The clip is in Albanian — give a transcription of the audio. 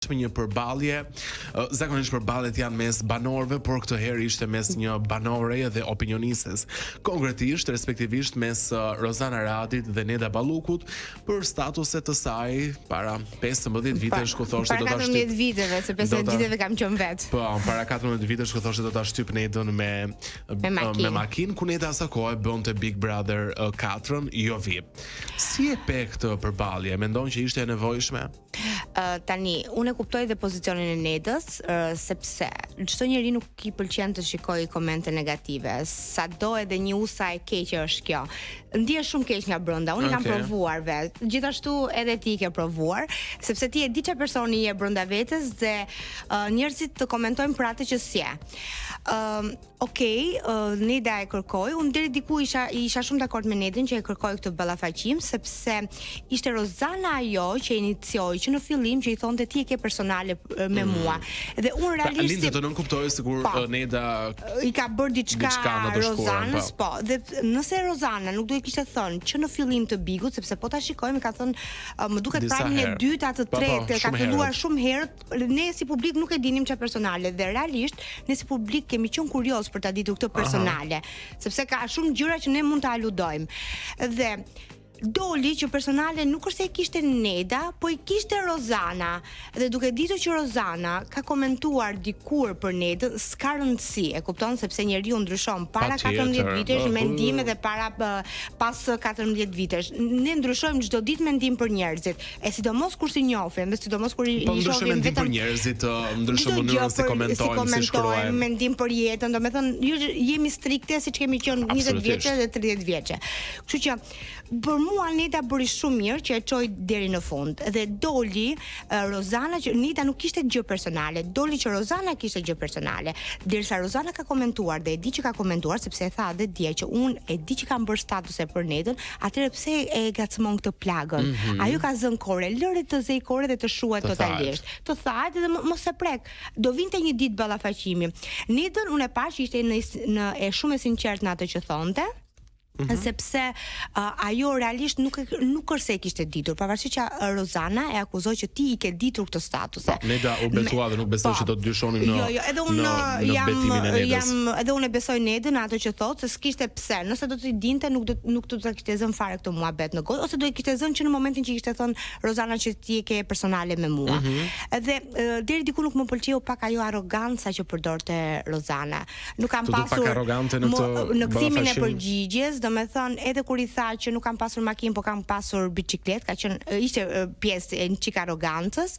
Një përballje, zakonisht përballjet janë mes banorëve, por këtë herë ishte mes një banore dhe opinionistes. Konkretisht, respektivisht mes Rozana Radit dhe Neda Ballukut për statuset të saj para 15 vitesh ku thoshte do ta shtyp. Para 14 viteve, se 15 viteve kam qenë vet. Po, para 14 vitesh ku thoshte do ta shtyp Nedën me makinë, ku Neda asaj kohe bënte Big Brother 4-ën, jo VIP. Si e pe këtë përballje? Mendon që ishte e nevojshme? Tani, unë e kuptoj dhe pozicionin e Nedës, sepse çdo njeri nuk i pëlqen të shikojë komente negative. Sado edhe një usa e keqe është kjo. Ndihesh shumë keq nga brenda. Unë kam provuar vet. Gjithashtu edhe ti ke provuar, sepse ti e di çfarë personi je brenda vetes dhe njerëzit të komentojnë për atë që s'je. Neda e kërkoi, unë deri diku isha shumë dakord me Nedën që e kërkoi këtë ballafaqim, sepse ishte Rozana ajo që inicioi, që në fillim që i thonte ti e ke personale me mua. Dhe unë realisht Lindë të nënkuptoj sikur Neda i ka bërë diçka Rozanës, po. Dhe nëse Rozana nuk do i kishte thënë që në fillim të Bigut, sepse po ta shikojmë, ka thënë më duket pranin e dytë, të tretë, ka filluar shumë herët, ne si publik nuk e dinim çfarë personale dhe realisht ne si publik kemi qenë kurioz për ta ditur këtë personale, sepse ka shumë gjëra që ne mund ta aludojmë. Dhe doli që personale nuk është se e kishte Neda, po i kishte Rozana. Dhe duke ditur që Rozana ka komentuar dikur për Nedën, s'ka rëndësi, e kupton, sepse njeriu ndryshon para 14 vitesh mendime dhe pas 14 vitesh. Ne ndryshojmë çdo ditë mendim për njerëzit. E sidomos kur si njohim, dhe sidomos kur i shohim vetëm për njerëzit, ndryshon mënyrën se komentojmë, si shkruajmë, mendim për jetën, domethënë jemi strikte siç kemi qenë 20 vjeçë dhe 30 vjeçë. Kështu që për mua Neda bëri shumë mirë që e çoi deri në fund. Dhe doli Rozana që Neda nuk kishte gjë personale, doli që Rozana kishte gjë personale. Derisa Rozana ka komentuar dhe e di që ka komentuar sepse e tha dhe dje që unë e di që kam bërë statuse për Nedën, atëherë pse e gacmon këtë plagën? Ajo ka zënë kore, lëre të zej kore dhe të shuhet totalisht. Të thahet dhe mos e prek. Do vinte një ditë ballafaqimi. Nedën unë e pash që ishte e shumë e sinqert në atë që thonte. Sepse ajo realisht nuk është se e kishte ditur, pavarësisht që Rozana e akuzoi që ti i ke ditur këtë statuse. Neda u betua dhe nuk besoj që do të dyshonim në edhe unë edhe unë e besoj Nedën ato që thotë, se s'kishte pse. Nëse do të dinte nuk do të kishte zënë fare këtë muhabet në gojë, ose do i kishte zënë që në momentin që kishte thënë Rozana që ti e ke personale me mua. Edhe deri diku nuk më pëlqeu pak ajo arroganca që përdorte Rozana. Nuk kam pasur në kthimin e përgjigjes, me thënë, edhe kur i tha që nuk kam pasur makinë, po kam pasur biçikletë, ka qenë ishte pjesë e një çik arrogancës.